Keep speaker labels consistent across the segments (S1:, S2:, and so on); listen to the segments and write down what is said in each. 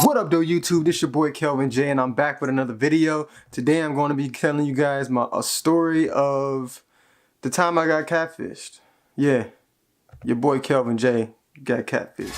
S1: What up though YouTube, this your boy Kelvin J and I'm back with another video. Today I'm going to be telling you guys a story of the time I got catfished. Yeah, your boy Kelvin J got catfished.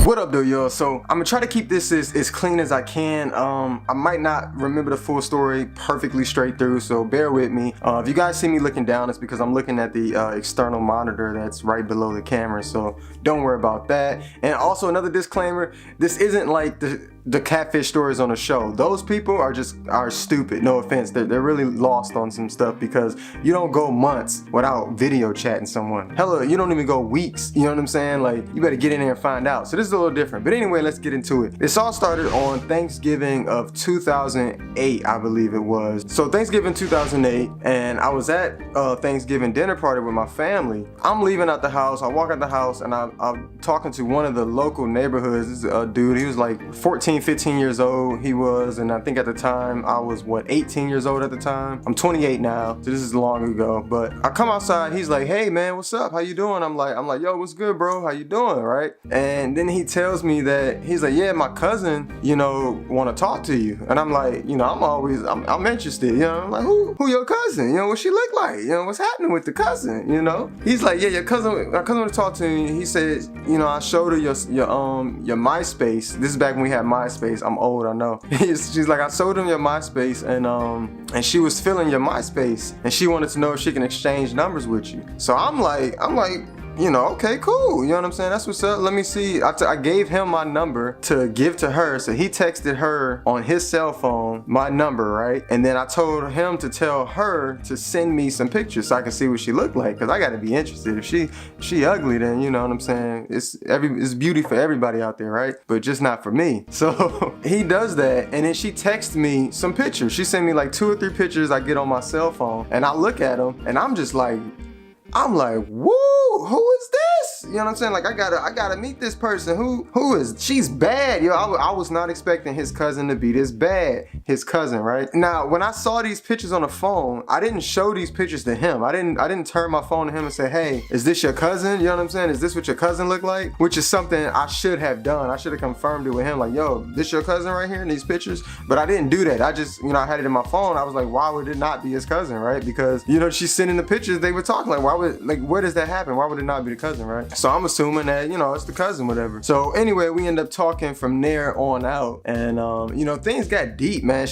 S1: What up though y'all? So I'm gonna try to keep this as clean as I can. I might not remember the full story perfectly straight through, so bear with me. If you guys see me looking down, it's because I'm looking at the external monitor that's right below the camera, so don't worry about that. And also another disclaimer, this isn't like the catfish stories on the show. Those people are stupid, no offense. They're really lost on some stuff because you don't go months without video chatting someone. Hella, you don't even go weeks, you know what I'm saying? Like, you better get in there and find out. So this is a little different. But anyway, let's get into it. This all started on Thanksgiving of 2008, I believe it was. So Thanksgiving 2008, and I was at Thanksgiving dinner party with my family. I'm leaving out the house, I walk out the house, and I'm talking to one of the local neighborhoods. This is a dude, he was like 14, 15 years old he was, and I think at the time I was 18 years old at the time. I'm 28 now, so this is long ago. But I come outside, he's like, hey man, what's up, how you doing? I'm like, yo, what's good bro, how you doing, right? And then he tells me that he's like, yeah, my cousin, you know, want to talk to you. And I'm like, you know, I'm interested, you know. I'm like, who your cousin, you know, what she look like, you know, what's happening with the cousin, you my cousin want to talk to me. He said, you know, I showed her your MySpace. This is back when we had MySpace. I'm old, I know. She's like, I showed him your MySpace, and she was feeling your MySpace, and she wanted to know if she can exchange numbers with you. So I'm like, you know, okay, cool. You know what I'm saying? That's what's up. Let me see. I gave him my number to give to her. So he texted her on his cell phone my number, right? And then I told him to tell her to send me some pictures so I can see what she looked like. Cause I gotta be interested. If she ugly, then you know what I'm saying? It's beauty for everybody out there, right? But just not for me. So he does that. And then she texts me some pictures. She sent me like 2 or 3 pictures I get on my cell phone. And I look at them and I'm like, woo, who is this? You know what I'm saying? Like, I gotta meet this person. Who is, she's bad. Yo, I was not expecting his cousin to be this bad. His cousin, right? Now, when I saw these pictures on the phone, I didn't show these pictures to him. I didn't turn my phone to him and say, hey, is this your cousin? You know what I'm saying? Is this what your cousin look like? Which is something I should have done. I should have confirmed it with him. Like, yo, this your cousin right here in these pictures? But I didn't do that. I just, you know, I had it in my phone. I was like, why would it not be his cousin, right? Because, you know, she's sending the pictures, they were talking like, where does that happen? Why would it not be the cousin, right? So I'm assuming that, you know, it's the cousin, whatever. So anyway, we end up talking from there on out, and you know, things got deep, man. I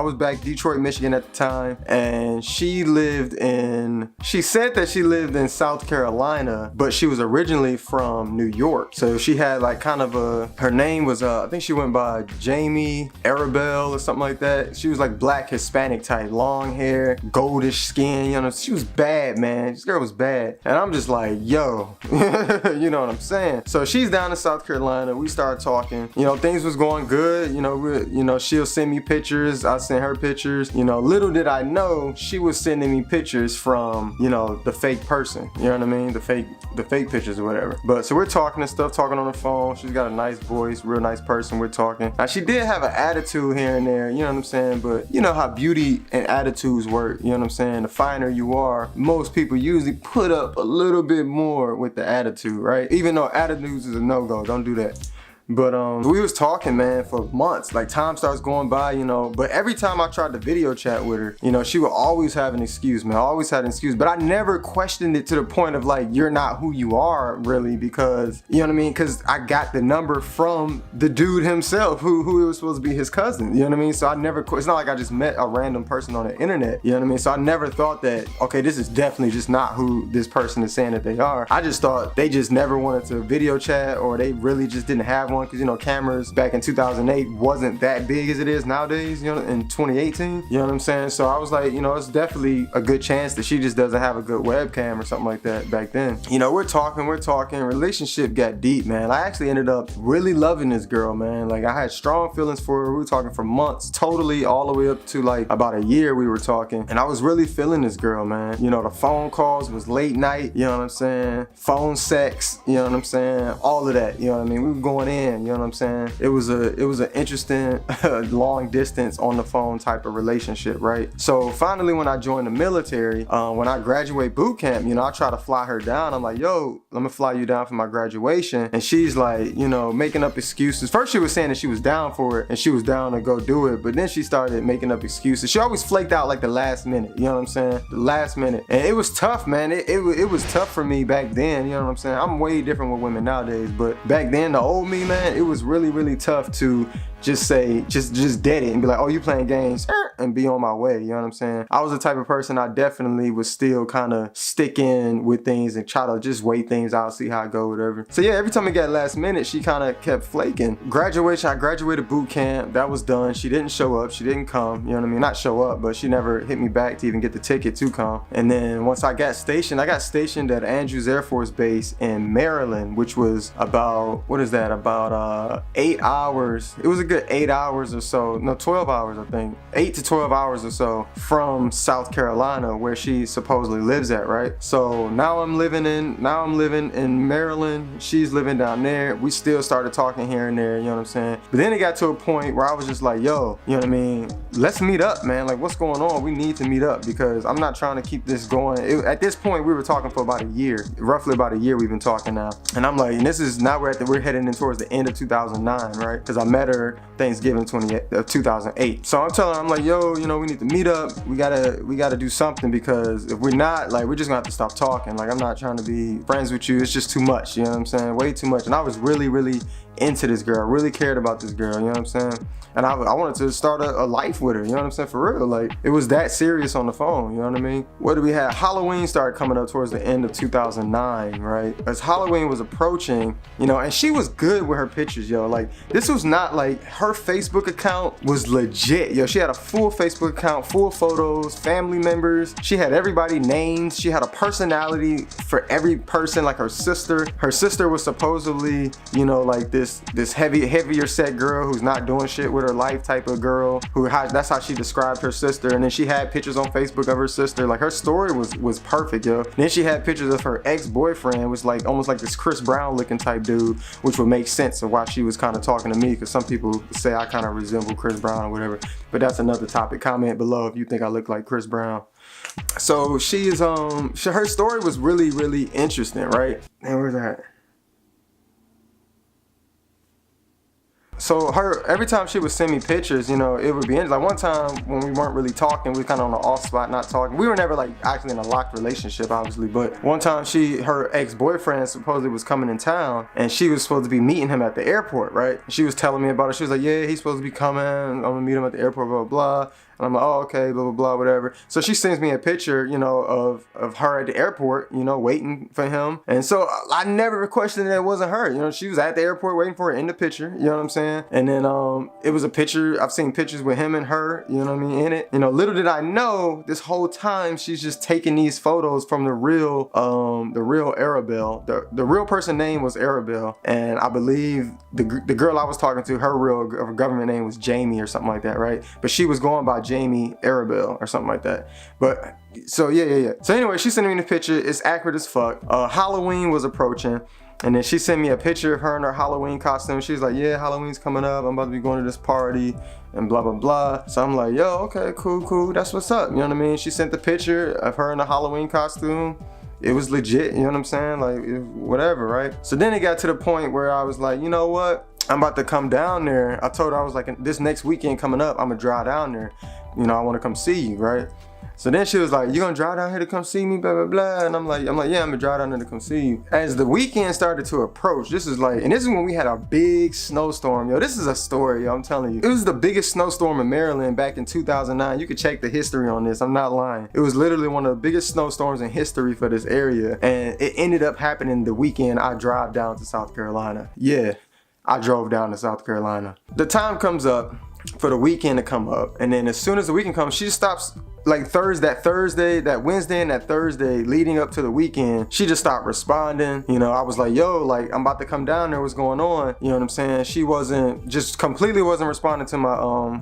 S1: was back Detroit, Michigan at the time, and she said that she lived in South Carolina, but she was originally from New York. So she had like kind of her name was, I think she went by Jamie Arabelle or something like that. She was like black Hispanic type, long hair, goldish skin, you know, she was bad, man. This girl was bad. And I'm just like, yo, you know what I'm saying? So she's down in South Carolina. We started talking. You know, things was going good. You know, she'll send me pictures. I send her pictures. You know, little did I know she was sending me pictures from, you know, the fake person. You know what I mean? The fake pictures or whatever. But so we're talking and stuff, talking on the phone. She's got a nice voice, real nice person. We're talking. Now she did have an attitude here and there, you know what I'm saying? But you know how beauty and attitudes work. You know what I'm saying? The finer you are, most people usually put up a little bit more with the attitude, right? Even though attitudes is a no-go, don't do that. But we was talking, man, for months. Like, time starts going by, you know, but every time I tried to video chat with her, you know, she would always have an excuse, man. I always had an excuse, but I never questioned it to the point of like, you're not who you are, really, because, you know what I mean? Because I got the number from the dude himself, who was supposed to be his cousin, you know what I mean? So I never, it's not like I just met a random person on the internet, you know what I mean? So I never thought that, okay, this is definitely just not who this person is saying that they are. I just thought they just never wanted to video chat, or they really just didn't have one, because, you know, cameras back in 2008 wasn't that big as it is nowadays, you know, in 2018, you know what I'm saying? So I was like, you know, it's definitely a good chance that she just doesn't have a good webcam or something like that back then. You know, we're talking, relationship got deep, man. I actually ended up really loving this girl, man. Like, I had strong feelings for her. We were talking for months, totally, all the way up to like about a year we were talking, and I was really feeling this girl, man. You know, the phone calls was late night, you know what I'm saying? Phone sex, you know what I'm saying? All of that, you know what I mean? We were going in. hand, you know what I'm saying? It was an interesting long distance on the phone type of relationship, right? So finally when I joined the military, when I graduate boot camp, you know, I try to fly her down. I'm like, yo, let me fly you down for my graduation. And she's like, you know, making up excuses. First she was saying that she was down for it and she was down to go do it, but then she started making up excuses. She always flaked out like the last minute, you know what I'm saying? The last minute. And it was tough, man. It was tough for me back then, you know what I'm saying? I'm way different with women nowadays, but back then, the old me, man, it was really, really tough to just say, just dead it and be like, oh, you playing games, and be on my way, you know what I'm saying? I was the type of person I definitely was still kind of stick in with things and try to just wait things out, see how it go, whatever. So yeah, every time it got last minute, she kind of kept flaking. Graduation, I graduated boot camp, that was done. She didn't show up, she didn't come, you know what I mean? Not show up, but she never hit me back to even get the ticket to come. And then once I got stationed at Andrews Air Force Base in Maryland, which was about, what is that, about 8 hours. It was a good 8 hours or so, no, 12 hours, I think, 8 to 12 hours or so from South Carolina, where she supposedly lives at, right? So now I'm living in Maryland. She's living down there. We still started talking here and there, you know what I'm saying? But then it got to a point where I was just like, yo, you know what I mean? Let's meet up, man. Like, what's going on? We need to meet up because I'm not trying to keep this going. At this point, we were talking for about a year, roughly about a year we've been talking now. And I'm like, and this is now we're heading in towards the end of 2009, right? Because I met her Thanksgiving 2008. So I'm telling her, I'm like, yo, you know, we need to meet up. We gotta do something, because if we're not, like, we're just gonna have to stop talking. Like, I'm not trying to be friends with you. It's just too much, you know what I'm saying? Way too much. And I was really, really into this girl, really cared about this girl, you know what I'm saying? And I wanted to start a life with her, you know what I'm saying? For real, like, it was that serious on the phone, you know what I mean? What did we have? Halloween started coming up towards the end of 2009, right? As Halloween was approaching, you know, and she was good with her pictures, yo. Like, this was not like, her Facebook account was legit, yo. She had a full Facebook account, full photos, family members. She had everybody names. She had a personality for every person, like her sister. Her sister was supposedly, you know, like this heavier set girl who's not doing shit with her life type of girl, that's how she described her sister. And then she had pictures on Facebook of her sister. Like, her story was perfect, yo. Then she had pictures of her ex-boyfriend, was like almost like this Chris Brown looking type dude, which would make sense of why she was kind of talking to me, because some people say I kind of resemble Chris Brown or whatever, but that's another topic. Comment below if you think I look like Chris Brown. So she is her story was really, really interesting, right? And where's that? So every time she would send me pictures, you know, it would be like one time when we weren't really talking, we were kind of on the off spot, not talking. We were never like actually in a locked relationship, obviously, but one time her ex-boyfriend supposedly was coming in town, and she was supposed to be meeting him at the airport, right? She was telling me about it. She was like, yeah, he's supposed to be coming. I'm gonna meet him at the airport, blah, blah, blah. And I'm like, oh, okay, blah, blah, blah, whatever. So she sends me a picture, you know, of her at the airport, you know, waiting for him. And so I never questioned that it wasn't her. You know, she was at the airport waiting for her in the picture, you know what I'm saying? And then it was a picture, I've seen pictures with him and her, you know what I mean, in it. You know, little did I know, this whole time she's just taking these photos from the real Arabelle. The real person name was Arabelle. And I believe the girl I was talking to, her real government name was Jamie or something like that, right? But she was going by Jamie Arabelle or something like that. But so yeah. So anyway, she sent me the picture. It's accurate as fuck. Halloween was approaching, and then she sent me a picture of her in her Halloween costume. She's like, yeah, Halloween's coming up. I'm about to be going to this party and blah, blah, blah. So I'm like, yo, okay, cool. That's what's up. You know what I mean? She sent the picture of her in the Halloween costume. It was legit, you know what I'm saying? Like, whatever, right? So then it got to the point where I was like, you know what? I'm about to come down there. I told her, I was like, this next weekend coming up, I'm gonna drive down there. You know, I wanna come see you, right? So then she was like, you gonna drive down here to come see me, blah, blah, blah. And I'm like, yeah, I'm gonna drive down there to come see you. As the weekend started to approach, this is when we had a big snowstorm, yo. This is a story, yo, I'm telling you. It was the biggest snowstorm in Maryland back in 2009. You could check the history on this, I'm not lying. It was literally one of the biggest snowstorms in history for this area. And it ended up happening the weekend I drive down to South Carolina. Yeah, I drove down to South Carolina. The time comes up for the weekend to come up, and then as soon as the weekend comes, she just stops like that Wednesday and that Thursday leading up to the weekend, she just stopped responding. You know, I was like, yo, like I'm about to come down there, what's going on? You know what I'm saying? She completely wasn't responding to my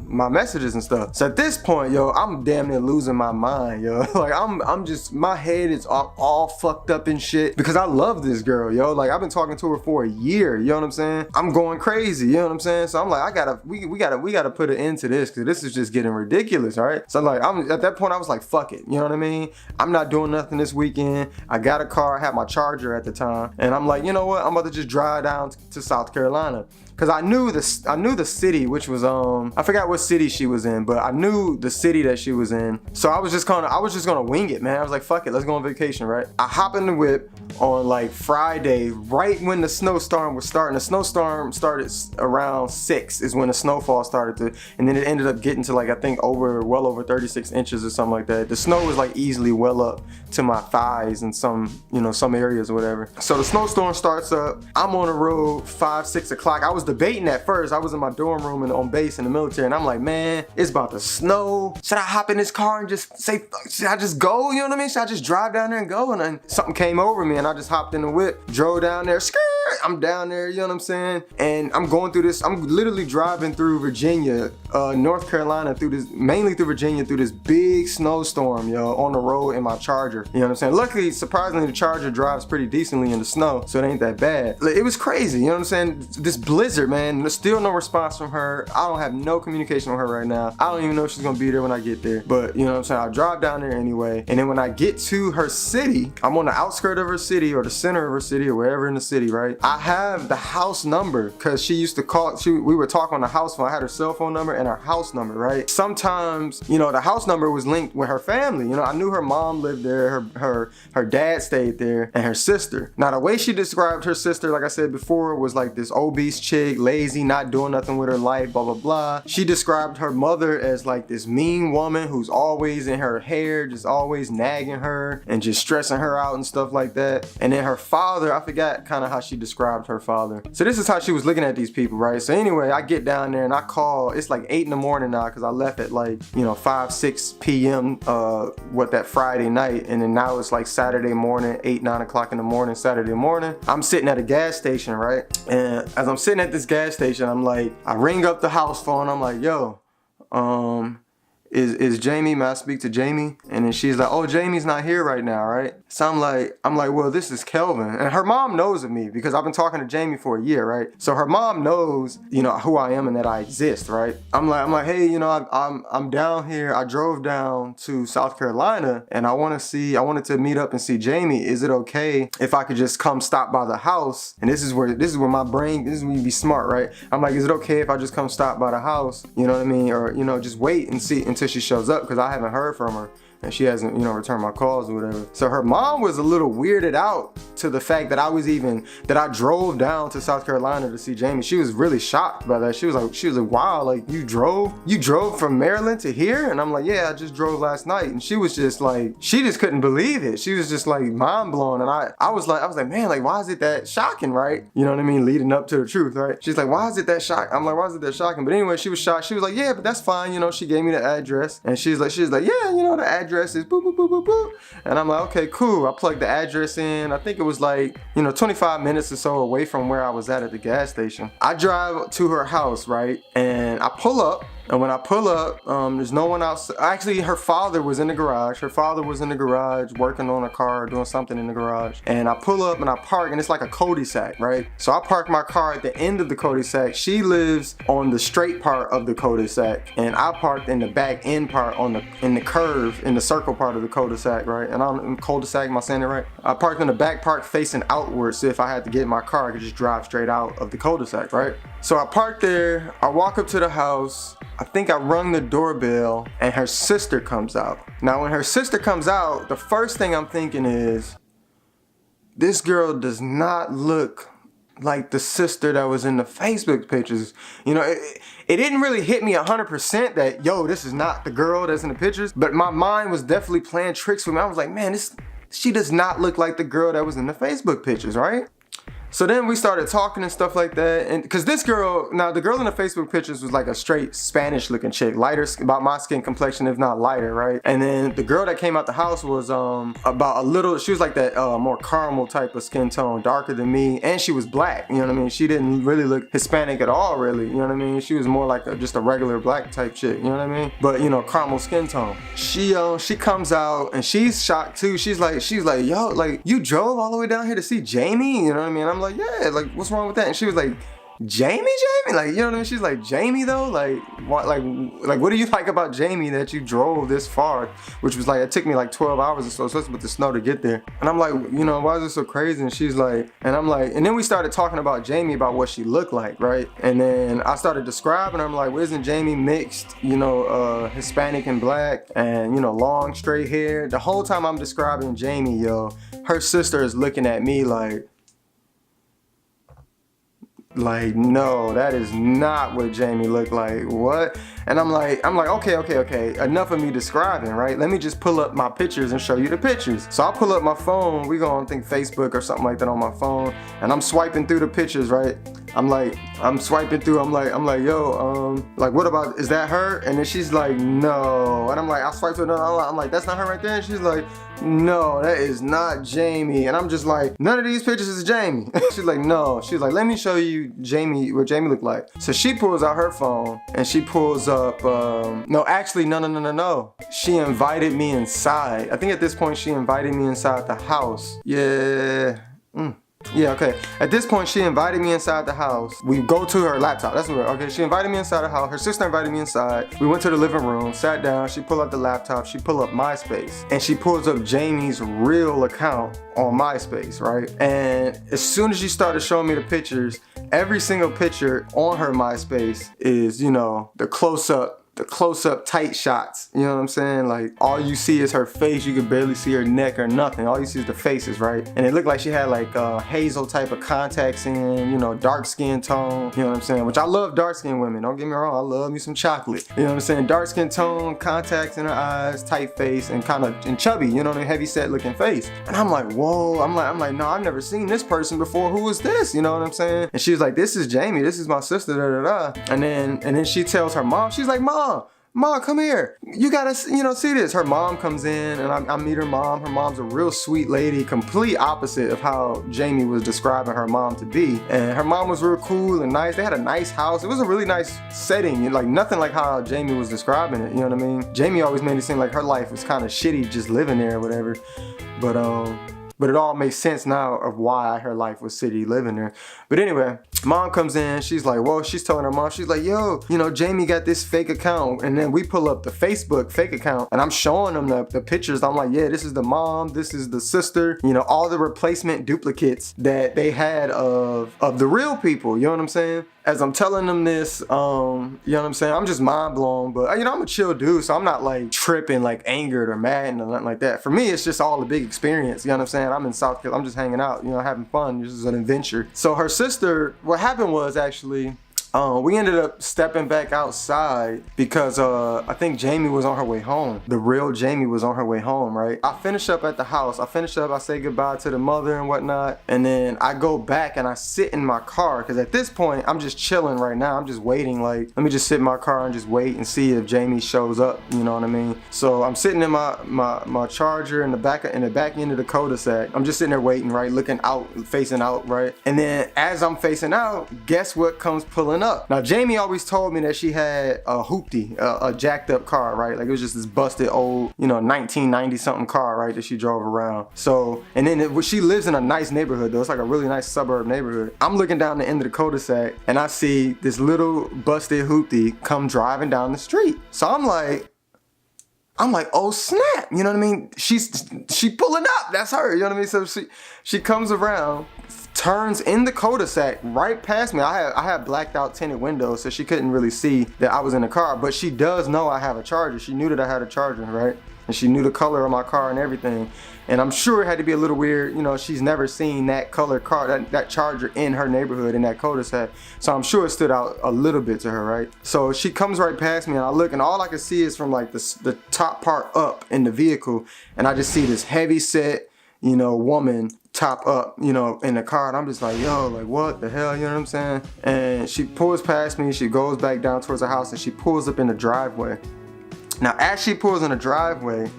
S1: my messages and stuff. So at this point, yo, I'm damn near losing my mind, yo. Like I'm just, my head is all fucked up and shit because I love this girl, yo. Like I've been talking to her for a year, you know what I'm saying? I'm going crazy, you know what I'm saying? So I'm like, we gotta put an end to this because this is just getting ridiculous, all right? So like at that point I was like, fuck it, you know what I mean? I'm not doing nothing this weekend. I got a car, I had my Charger at the time, and I'm like, you know what? I'm about to just drive down to South Carolina. Cause I knew the city, which was I forgot what city she was in, but I knew the city that she was in. So I was just gonna wing it, man. I was like, fuck it, let's go on vacation, right? I hop in the whip on like Friday, right when the snowstorm was starting. The snowstorm started around 6 is when the snowfall started to, and then it ended up getting to like, I think well over 36 inches or something like that. The snow was like easily well up to my thighs in some areas or whatever. So the snowstorm starts up. I'm on the road 5-6 o'clock. I was debating at first. I was in my dorm room and on base in the military, and I'm like, man, it's about to snow. Should I hop in this car and just say, should I just go? You know what I mean? Should I just drive down there and go? And then something came over me and I just hopped in the whip, drove down there, skirt. I'm down there, you know what I'm saying? And I'm going through this, I'm literally driving through Virginia, North Carolina, mainly through Virginia, through this big snowstorm, yo, on the road in my Charger. You know what I'm saying? Luckily, surprisingly, the Charger drives pretty decently in the snow, so it ain't that bad. It was crazy, you know what I'm saying? This blizzard, man, there's still no response from her. I don't have no communication with her right now. I don't even know if she's gonna be there when I get there, but you know what I'm saying? I drive down there anyway, and then when I get to her city, I'm on the outskirt of her city or the center of her city or wherever in the city, right? I have the house number because she used to call, we would talk on the house phone. I had her cell phone number and her house number, right? Sometimes, you know, the house number was linked with her family. You know, I knew her mom lived there, her dad stayed there, and her sister. Now, the way she described her sister, like I said before, was like this obese chick, lazy, not doing nothing with her life, blah, blah, blah. She described her mother as like this mean woman who's always in her hair, just always nagging her and just stressing her out and stuff like that. And then her father, I forgot kind of how she described her father. So this is how she was looking at these people, right? So anyway, I get down there and I call, it's like 8 in the morning now because I left at like, you know, 5-6 p.m. That Friday night, and then now it's like Saturday morning, 8-9 o'clock in the morning, Saturday morning. I'm sitting at a gas station, right? And as I'm sitting at this gas station, I'm like, I ring up the house phone. I'm like, yo, is Jamie, may I speak to Jamie? And then she's like, oh, Jamie's not here right now, right? So I'm like, well, this is Kelvin. And her mom knows of me because I've been talking to Jamie for a year, right? So her mom knows, you know, who I am and that I exist, right? I'm like, hey, you know, I'm down here. I drove down to South Carolina and I wanted to meet up and see Jamie. Is it okay if I could just come stop by the house? And this is where my brain, this is when you be smart, right? I'm like, is it okay if I just come stop by the house? You know what I mean? Or, you know, just wait and see until she shows up because I haven't heard from her. And she hasn't, you know, returned my calls or whatever. So her mom was a little weirded out to the fact that I drove down to South Carolina to see Jamie. She was really shocked by that. She was like, wow, like you drove from Maryland to here? And I'm like, yeah, I just drove last night. And she was just like, she just couldn't believe it. She was just like mind blown. And I was like, man, like, why is it that shocking, right? You know what I mean? Leading up to the truth, right? She's like, why is it that shocking? I'm like, why is it that shocking? But anyway, she was shocked. She was like, yeah, but that's fine. You know, she gave me the address. And she's like, yeah, you know, the address is boop, boop, boop, boop, boop. And I'm like, okay, cool. I plugged the address in. I think it was like, you know, 25 minutes or so away from where I was at the gas station. I drive to her house, right? And I pull up. And when I pull up, there's no one else. Actually, her father was in the garage. Her father was in the garage working on a car, doing something in the garage. And I pull up and I park, and it's like a cul-de-sac, right? So I park my car at the end of the cul-de-sac. She lives on the straight part of the cul-de-sac, and I parked in the back end part in the curve, in the circle part of the cul-de-sac, right? And I'm in cul-de-sac, am I saying it right? I parked in the back part facing outward, so if I had to get in my car, I could just drive straight out of the cul-de-sac, right? So I parked there, I walk up to the house. I think I rung the doorbell and her sister comes out. Now when her sister comes out, the first thing I'm thinking is, this girl does not look like the sister that was in the Facebook pictures. You know, it didn't really hit me 100% that, yo, this is not the girl that's in the pictures, but my mind was definitely playing tricks with me. I was like, man, she does not look like the girl that was in the Facebook pictures, right? So then we started talking and stuff like that, and because this girl, now the girl in the Facebook pictures was like a straight Spanish looking chick, lighter, about my skin complexion, if not lighter, right? And then the girl that came out the house was about a little, she was like that more caramel type of skin tone, darker than me, and she was black, you know what I mean? She didn't really look Hispanic at all, really, you know what I mean? She was more like just a regular black type chick, you know what I mean? But you know, caramel skin tone. She comes out and she's shocked too. She's like, yo, like you drove all the way down here to see Jamie, you know what I mean? I'm like, yeah, like what's wrong with that? And she was like, Jamie, like, you know what I mean? She's like, Jamie though, like what, like what do you like about Jamie that you drove this far? Which was like, it took me like 12 hours or so, especially with the snow to get there. And I'm like, you know, why is this so crazy? And she's like, and I'm like, and then we started talking about Jamie, about what she looked like, right? And then I started describing her. I'm like, well, isn't Jamie mixed, you know, Hispanic and black, and you know, long straight hair? The whole time I'm describing Jamie, yo, her sister is looking at me like, no, that is not what Jamie looked like. What? And I'm like, okay. Enough of me describing, right? Let me just pull up my pictures and show you the pictures. So I'll pull up my phone. We go on, think Facebook or something like that on my phone, and I'm swiping through the pictures, right? I'm swiping through. I'm like, yo, like, what about, is that her? And then she's like, no. And I'm like, I swipe through another. I'm like, that's not her right there. And she's like, no, that is not Jamie. And I'm just like, none of these pictures is Jamie. She's like, no. She's like, let me show you Jamie, what Jamie looked like. So she pulls out her phone and she pulls up, no, actually, no. She invited me inside. I think at this point she invited me inside the house. Yeah. Yeah, okay. At this point, she invited me inside the house. We go to her laptop. That's what. Okay, she invited me inside the house. Her sister invited me inside. We went to the living room, sat down. She pulled out the laptop. She pulled up MySpace, and she pulls up Jamie's real account on MySpace, right? And as soon as she started showing me the pictures, every single picture on her MySpace is, you know, the close-up tight shots, you know what I'm saying? Like, all you see is her face. You can barely see her neck or nothing. All you see is the faces, right? And it looked like she had like hazel type of contacts in, you know, dark skin tone, you know what I'm saying? Which I love dark skin women, don't get me wrong, I love me some chocolate. You know what I'm saying? Dark skin tone, contacts in her eyes, tight face, and kind of and chubby, you know what I mean? Heavy set looking face. And I'm like, whoa, I'm like, no, I've never seen this person before. Who is this? You know what I'm saying? And she's like, this is Jamie, this is my sister, da da da. And then she tells her mom, she's like, Mom, come here. You gotta, you know, see this. Her mom comes in and I meet her mom. Her mom's a real sweet lady, complete opposite of how Jamie was describing her mom to be. And her mom was real cool and nice. They had a nice house. It was a really nice setting. Like nothing like how Jamie was describing it, you know what I mean? Jamie always made it seem like her life was kind of shitty just living there or whatever. But it all makes sense now of why her life was shitty living there. But anyway, mom comes in, she's like, whoa, she's telling her mom, she's like, yo, you know, Jamie got this fake account. And then we pull up the Facebook fake account and I'm showing them the pictures. I'm like, yeah, this is the mom, this is the sister, you know, all the replacement duplicates that they had of the real people, you know what I'm saying? As I'm telling them this, you know what I'm saying? I'm just mind blown, but you know, I'm a chill dude, so I'm not like tripping, like angered or mad or nothing like that. For me, it's just all a big experience, you know what I'm saying? I'm in South Carolina, I'm just hanging out, you know, having fun. This is an adventure. So her sister, what happened was actually, we ended up stepping back outside because I think Jamie was on her way home. The real Jamie was on her way home, right? I finish up at the house. I say goodbye to the mother and whatnot. And then I go back and I sit in my car because at this point, I'm just chilling right now. I'm just waiting. Like, let me just sit in my car and just wait and see if Jamie shows up. You know what I mean? So I'm sitting in my Charger in the back end of the cul-de-sac. I'm just sitting there waiting, right? Looking out, facing out, right? And then as I'm facing out, guess what comes pulling up? Now Jamie always told me that she had a hoopty, a jacked up car, right? Like it was just this busted old, you know, 1990 something car, right, that she drove around. So, and then she lives in a nice neighborhood though. It's like a really nice suburb neighborhood. I'm looking down the end of the cul-de-sac and I see this little busted hoopty come driving down the street. So I'm like, oh snap, you know what I mean? She pulling up, that's her, you know what I mean? So she comes around, turns in the cul-de-sac right past me. I had blacked out tinted windows, so she couldn't really see that I was in the car, but she does know I have a Charger. She knew that I had a Charger, right? And she knew the color of my car and everything. And I'm sure it had to be a little weird, you know, she's never seen that color car, that Charger in her neighborhood in that cul-de-sac. So I'm sure it stood out a little bit to her, right? So she comes right past me and I look and all I can see is from like the top part up in the vehicle. And I just see this heavy set, you know, woman top up, you know, in the car, and I'm just like, yo, like what the hell, you know what I'm saying? And she pulls past me, she goes back down towards the house, and she pulls up in the driveway. Now, as she pulls in the driveway,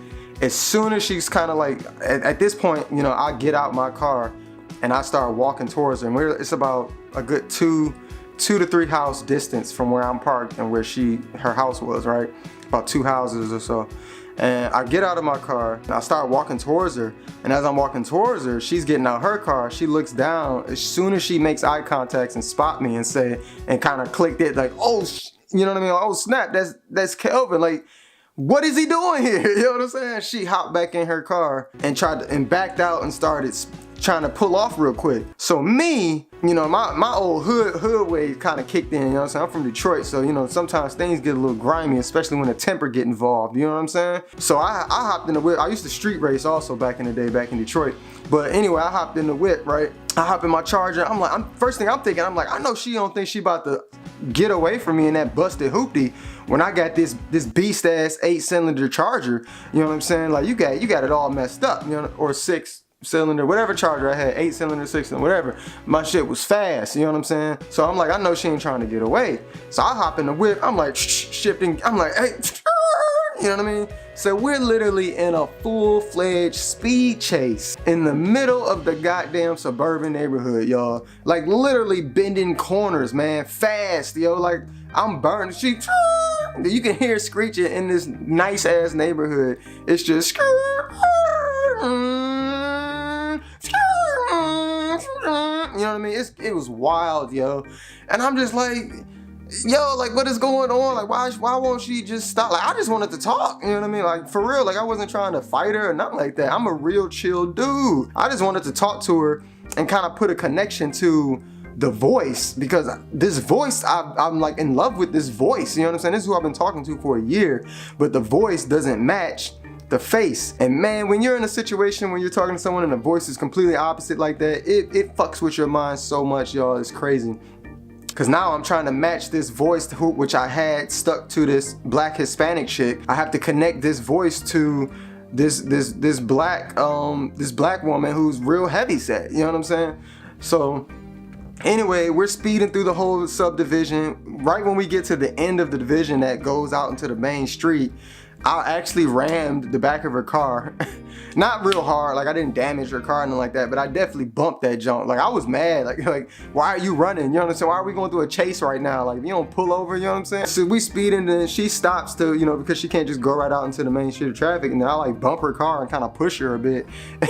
S1: as soon as she's kind of like, at this point, you know, I get out my car and I start walking towards her, and it's about a good two to three house distance from where I'm parked and where her house was, right? About 2 houses or so. And I get out of my car and I start walking towards her. And as I'm walking towards her, she's getting out her car. She looks down. As soon as she makes eye contact and spot me and kind of clicked it like, oh, you know what I mean? Oh snap, that's Kelvin. Like, what is he doing here? You know what I'm saying? She hopped back in her car and backed out and started trying to pull off real quick. So me, you know, my old hood ways kind of kicked in, you know what I'm saying? I'm from Detroit, so you know, sometimes things get a little grimy, especially when the temper get involved, you know what I'm saying? So I hopped in the whip. I used to street race also back in the day, back in Detroit. But anyway, I hopped in the whip, right? I hop in my Charger. I'm like, first thing I'm thinking, I'm like, I know she don't think she about to get away from me in that busted hoopty when I got this beast ass 8-cylinder Charger, you know what I'm saying? Like you got it all messed up, you know, or 6-cylinder, whatever Charger I had, 8-cylinder, 6-cylinder, whatever. My shit was fast, you know what I'm saying? So I'm like, I know she ain't trying to get away. So I hop in the whip, I'm like shifting, I'm like, hey, you know what I mean? So we're literally in a full-fledged speed chase in the middle of the goddamn suburban neighborhood, y'all. Like literally bending corners, man, fast, yo. Like I'm burning. You can hear screeching in this nice ass neighborhood. It's just you know what I mean? It was wild, yo. And I'm just like, yo, like what is going on? Like why won't she just stop? Like I just wanted to talk, you know what I mean? Like for real, like I wasn't trying to fight her or nothing like that. I'm a real chill dude. I just wanted to talk to her and kind of put a connection to the voice, because this voice, I'm like in love with this voice, you know what I'm saying? This is who I've been talking to for a year, but the voice doesn't match the face. And man, when you're in a situation when you're talking to someone and the voice is completely opposite like that, it fucks with your mind so much, y'all. It's crazy. Cause now I'm trying to match this voice which I had stuck to this black Hispanic chick. I have to connect this voice to this black woman who's real heavy set, you know what I'm saying? So anyway, we're speeding through the whole subdivision. Right when we get to the end of the division that goes out into the main street, I actually rammed the back of her car. Not real hard, like I didn't damage her car or anything like that, but I definitely bumped that junk. Like I was mad, like why are you running? You know what I'm saying? Why are we going through a chase right now? Like if you don't pull over, you know what I'm saying? So we speed and then she stops to, you know, because she can't just go right out into the main street of traffic, and then I like bump her car and kind of push her a bit.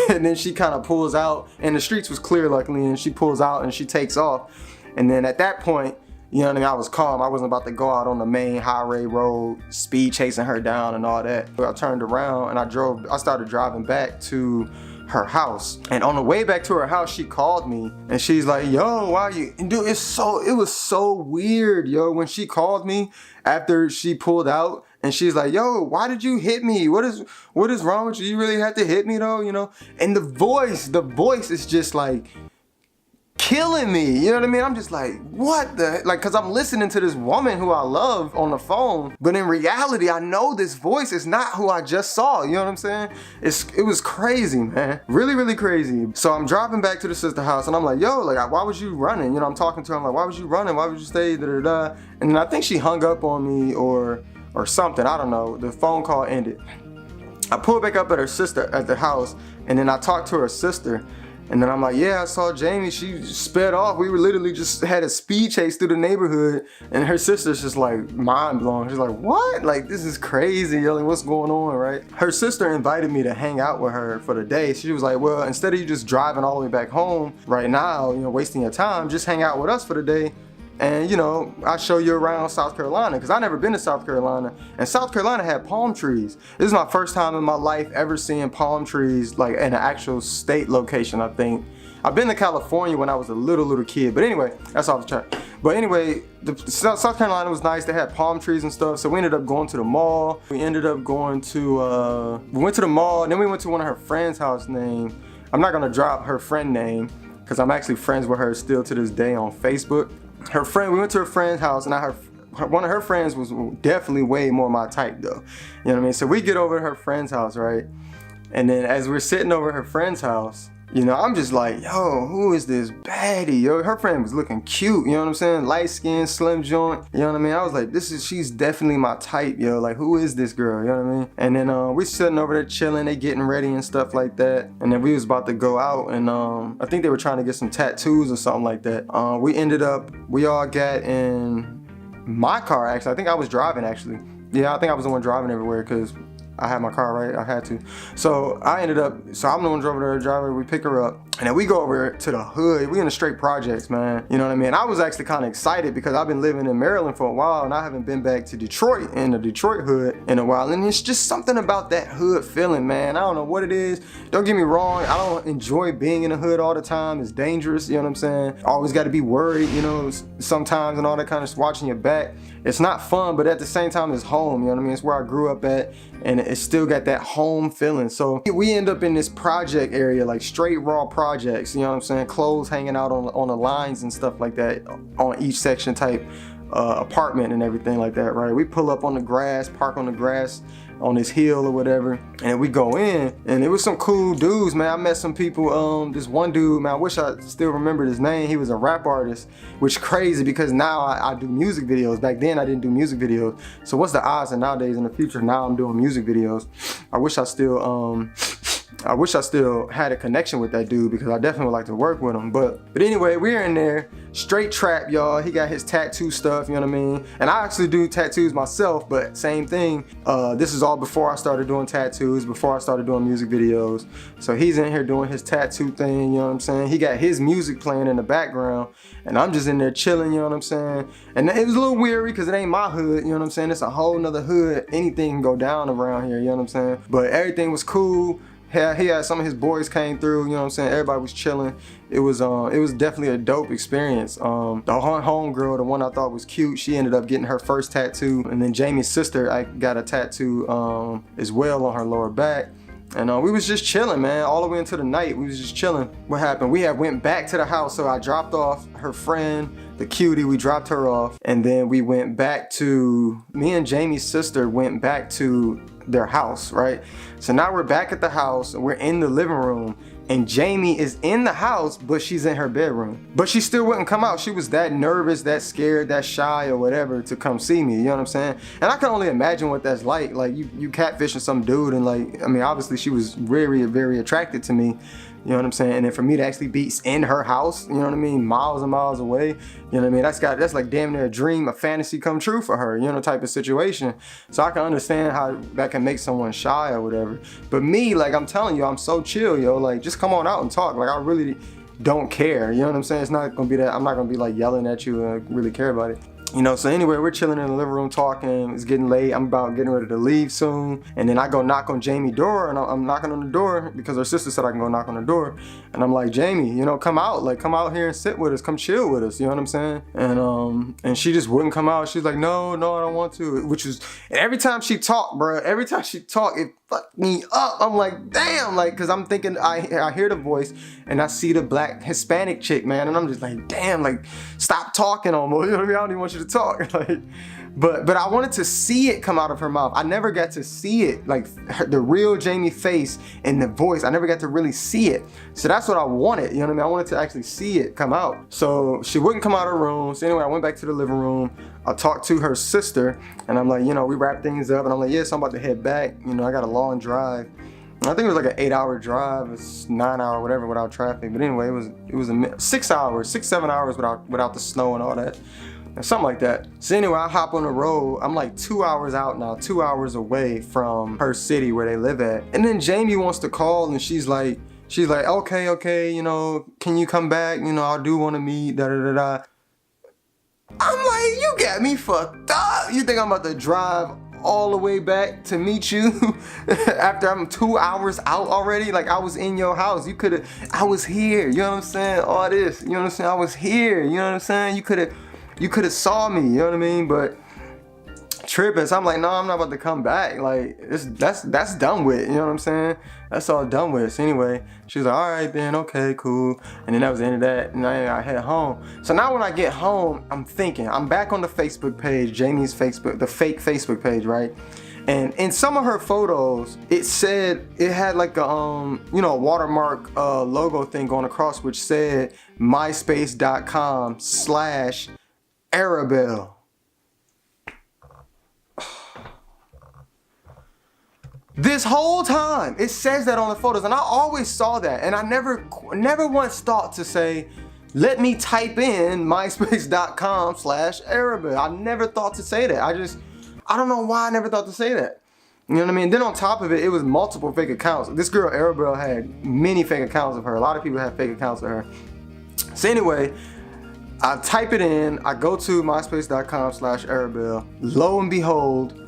S1: And then she kind of pulls out, and the streets was clear luckily, and she pulls out and she takes off. And then at that point, you know what I mean, I was calm. I wasn't about to go out on the main highway road, speed chasing her down and all that. But I turned around and I started driving back to her house. And on the way back to her house, she called me and she's like, yo, why you, and dude, it was so weird, yo, when she called me after she pulled out and she's like, yo, why did you hit me? What is wrong with you? You really had to hit me though, you know? And the voice is just like, killing me, you know what I mean? I'm just like, what the, like, cause I'm listening to this woman who I love on the phone, but in reality, I know this voice is not who I just saw, you know what I'm saying? It was crazy, man, really, really crazy. So I'm driving back to the sister house and I'm like, yo, like, why was you running? You know, I'm talking to her, I'm like, why was you running? Why would you stay, da da da? And then I think she hung up on me or something, I don't know, the phone call ended. I pulled back up at her sister at the house and then I talked to her sister. And then I'm like, yeah, I saw Jamie, she sped off. We were literally just had a speed chase through the neighborhood. And her sister's just like mind blown. She's like, what? Like, this is crazy, yo, like, what's going on, right? Her sister invited me to hang out with her for the day. She was like, well, instead of you just driving all the way back home right now, you know, wasting your time, just hang out with us for the day. And you know, I'll show you around South Carolina, because I've never been to South Carolina. And South Carolina had palm trees. This is my first time in my life ever seeing palm trees like in an actual state location, I think. I've been to California when I was a little kid, but anyway, that's off the track. But anyway, South Carolina was nice. They had palm trees and stuff, so we ended up going to the mall. We ended up going to, we went to the mall, and then we went to one of her friend's house named, I'm not gonna drop her friend name, because I'm actually friends with her still to this day on Facebook. Her friend, we went to her friend's house, and one of her friends was definitely way more my type though. You know what I mean? So we get over to her friend's house, right? And then as we're sitting over at her friend's house, You know, I'm just like, yo, who is this baddie? Yo, her friend was looking cute, you know what I'm saying? Light skin, slim joint, you know what I mean? I was like, she's definitely my type, yo. Like, who is this girl, you know what I mean? And then we sitting over there chilling, they getting ready and stuff like that. And then we was about to go out, and I think they were trying to get some tattoos or something like that. We all got in my car, actually. I think I was driving, actually. Yeah, I think I was the one driving everywhere, because I had my car, right? I had to. So I'm the one driver, we pick her up, and then we go over to the hood. We in the straight projects, man. You know what I mean? I was actually kind of excited because I've been living in Maryland for a while, and I haven't been back to Detroit, in the Detroit hood, in a while. And it's just something about that hood feeling, man. I don't know what it is. Don't get me wrong, I don't enjoy being in the hood all the time. It's dangerous, you know what I'm saying? Always got to be worried, you know, sometimes, and all that kind of watching your back. It's not fun, but at the same time, it's home, you know what I mean? It's where I grew up at, and it still got that home feeling. So we end up in this project area, like straight raw projects, you know what I'm saying? Clothes hanging out on the lines and stuff like that on each section type apartment and everything like that, right? We pull up on the grass, park on the grass on this hill or whatever, and we go in, and it was some cool dudes, man. I met some people. This one dude, man, I wish I still remembered his name. He was a rap artist, which crazy because now I do music videos. Back then I didn't do music videos. So what's the odds that nowadays in the future now I'm doing music videos? I wish I still had a connection with that dude, because I definitely would like to work with him. But anyway, we're in there, straight trap, y'all. He got his tattoo stuff, you know what I mean? And I actually do tattoos myself, but same thing. This is all before I started doing tattoos, before I started doing music videos. So he's in here doing his tattoo thing, you know what I'm saying? He got his music playing in the background, and I'm just in there chilling, you know what I'm saying? And it was a little weary because it ain't my hood, you know what I'm saying? It's a whole nother hood. Anything can go down around here, you know what I'm saying? But everything was cool. He had some of his boys came through, you know what I'm saying? Everybody was chilling. It was definitely a dope experience. The homegirl, the one I thought was cute, she ended up getting her first tattoo. And then Jamie's sister, I got a tattoo as well on her lower back. And we was just chilling, man, all the way into the night. We was just chilling. What happened? We had went back to the house, so I dropped off her friend, the cutie. We dropped her off, and then we went back to, me and Jamie's sister went back to their house, right? So now we're back at the house, we're in the living room, and Jamie is in the house, but she's in her bedroom. But she still wouldn't come out. She was that nervous, that scared, that shy or whatever to come see me, you know what I'm saying? And I can only imagine what that's like. Like you catfishing some dude, and like, I mean, obviously she was very, very attracted to me. You know what I'm saying? And then for me to actually be in her house, you know what I mean, miles and miles away, you know what I mean? That's like damn near a dream, a fantasy come true for her, you know, type of situation. So I can understand how that can make someone shy or whatever. But me, like I'm telling you, I'm so chill, yo. Like just come on out and talk. Like I really don't care. You know what I'm saying? It's not gonna be that. I'm not gonna be like yelling at you and really care about it. You know, so anyway, we're chilling in the living room talking. It's getting late. I'm about getting ready to leave soon. And then I go knock on Jamie's door, and I'm knocking on the door because her sister said I can go knock on the door. And I'm like, Jamie, you know, come out. Like, come out here and sit with us. Come chill with us. You know what I'm saying? And she just wouldn't come out. She's like, no, I don't want to. Which was, and every time she talked, bro, it fucked me up. I'm like, damn, like, cause I'm thinking, I hear the voice and I see the black Hispanic chick, man, and I'm just like, damn, like, stop talking almost. You know what I mean? I don't even want you to talk. Like, but I wanted to see it come out of her mouth. I never got to see it, like the real Jamie face and the voice. I never got to really see it. So that's what I wanted. You know what I mean? I wanted to actually see it come out. So she wouldn't come out of her room. So anyway, I went back to the living room. I talked to her sister, and I'm like, you know, we wrapped things up, and I'm like, yeah, so I'm about to head back. You know, I got a long drive. And I think it was like an 8-hour drive. It's 9-hour, whatever, without traffic. But anyway, it was a 6 hours, 7 hours without the snow and all that. Something like that. So anyway, I hop on the road. I'm like 2 hours out now, 2 hours away from her city where they live at. And then Jamie wants to call, and she's like, okay, you know, can you come back? You know, I do want to meet, da-da-da-da. I'm like, you got me fucked up. You think I'm about to drive all the way back to meet you after I'm 2 hours out already? Like, I was in your house. I was here. You know what I'm saying? All this, you know what I'm saying? I was here. You know what I'm saying? You could have saw me, you know what I mean? But tripping. So I'm like, no, I'm not about to come back. Like, that's done with, you know what I'm saying? That's all done with. So anyway, she was like, all right then, okay, cool. And then that was the end of that, and I head home. So now when I get home, I'm thinking, I'm back on the Facebook page, Jamie's Facebook, the fake Facebook page, right? And in some of her photos, it said, it had like a you know, watermark logo thing going across, which said myspace.com/Arabelle. This whole time it says that on the photos, and I always saw that, and I never once thought to say, let me type in myspace.com/Arabelle. I never thought to say that. I don't know why I never thought to say that. You know what I mean? Then on top of it, it was multiple fake accounts. This girl Arabelle had many fake accounts of her. A lot of people have fake accounts of her. So anyway, I type it in, I go to myspace.com/Arabelle. Lo and behold,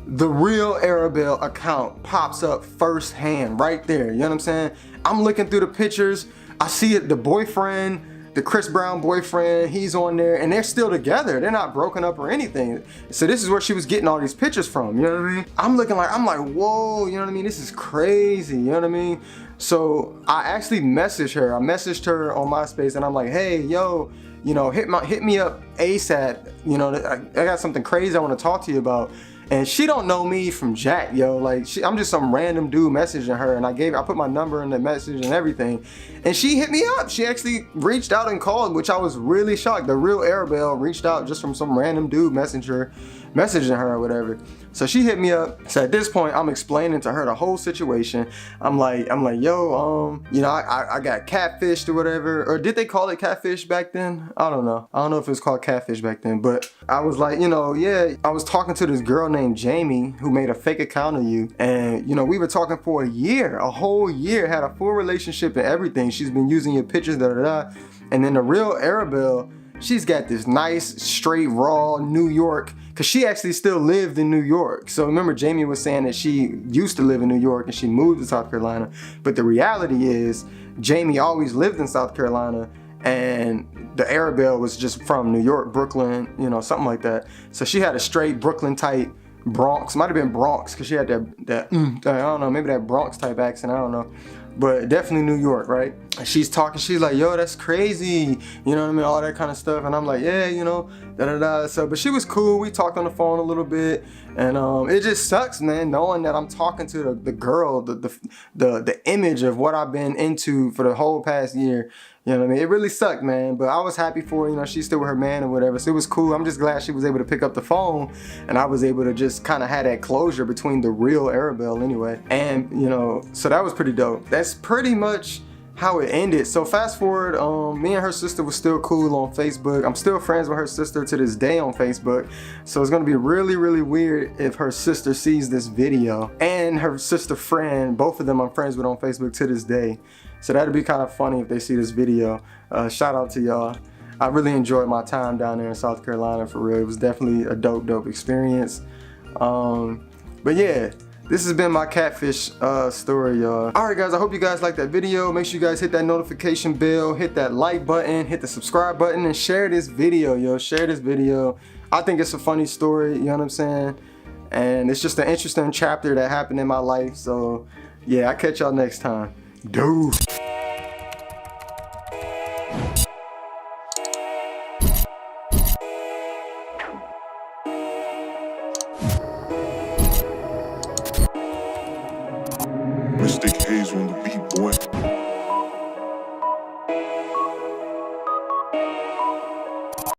S1: the real Arabelle account pops up firsthand right there. You know what I'm saying? I'm looking through the pictures. I see it, the boyfriend, the Chris Brown boyfriend, he's on there, and they're still together. They're not broken up or anything. So this is where she was getting all these pictures from. You know what I mean? I'm like, whoa, you know what I mean? This is crazy. You know what I mean? So I actually messaged her. I messaged her on MySpace, and I'm like, hey, yo, you know, hit me up ASAP. You know, I got something crazy I want to talk to you about. And she don't know me from Jack, yo. Like, I'm just some random dude messaging her, and I put my number in the message and everything. And she hit me up. She actually reached out and called, which I was really shocked. The real Arabelle reached out just from some random dude messaging her or whatever. So she hit me up. So at this point, I'm explaining to her the whole situation. I'm like, yo, you know, I got catfished or whatever. Or did they call it catfish back then? I don't know. I don't know if it was called catfish back then. But I was like, you know, yeah, I was talking to this girl named Jamie who made a fake account of you. And, you know, we were talking for a whole year, had a full relationship and everything. She's been using your pictures, da-da-da. And then the real Arabelle, she's got this nice, straight, raw New York, because she actually still lived in New York. So remember, Jamie was saying that she used to live in New York and she moved to South Carolina. But the reality is, Jamie always lived in South Carolina, and the Arabelle was just from New York, Brooklyn, you know, something like that. So she had a straight Brooklyn type, Bronx, might have been Bronx, because she had that I don't know, maybe that Bronx type accent, I don't know. But definitely New York, right? And she's talking, she's like, yo, that's crazy. You know what I mean? All that kind of stuff. And I'm like, yeah, you know, da-da-da. So, but she was cool. We talked on the phone a little bit. And it just sucks, man, knowing that I'm talking to the girl, the image of what I've been into for the whole past year. You know what I mean? It really sucked, man. But I was happy for her. You know, she's still with her man or whatever. So it was cool. I'm just glad she was able to pick up the phone, and I was able to just kind of have that closure between the real Arabelle anyway. And, you know, so that was pretty dope. That's pretty much how it ended. So fast forward, me and her sister was still cool on Facebook. I'm still friends with her sister to this day on Facebook. So it's gonna be really, really weird if her sister sees this video, and her sister friend, both of them I'm friends with on Facebook to this day. So that'd be kind of funny if they see this video. Shout out to y'all. I really enjoyed my time down there in South Carolina, for real. It was definitely a dope experience. But yeah, this has been my catfish story, y'all. Alright guys, I hope you guys liked that video. Make sure you guys hit that notification bell, hit that like button, hit the subscribe button, and share this video, yo. Share this video. I think it's a funny story, you know what I'm saying? And it's just an interesting chapter that happened in my life. So yeah, I'll catch y'all next time. Dude.
S2: Mystic Haze on the beat, boy.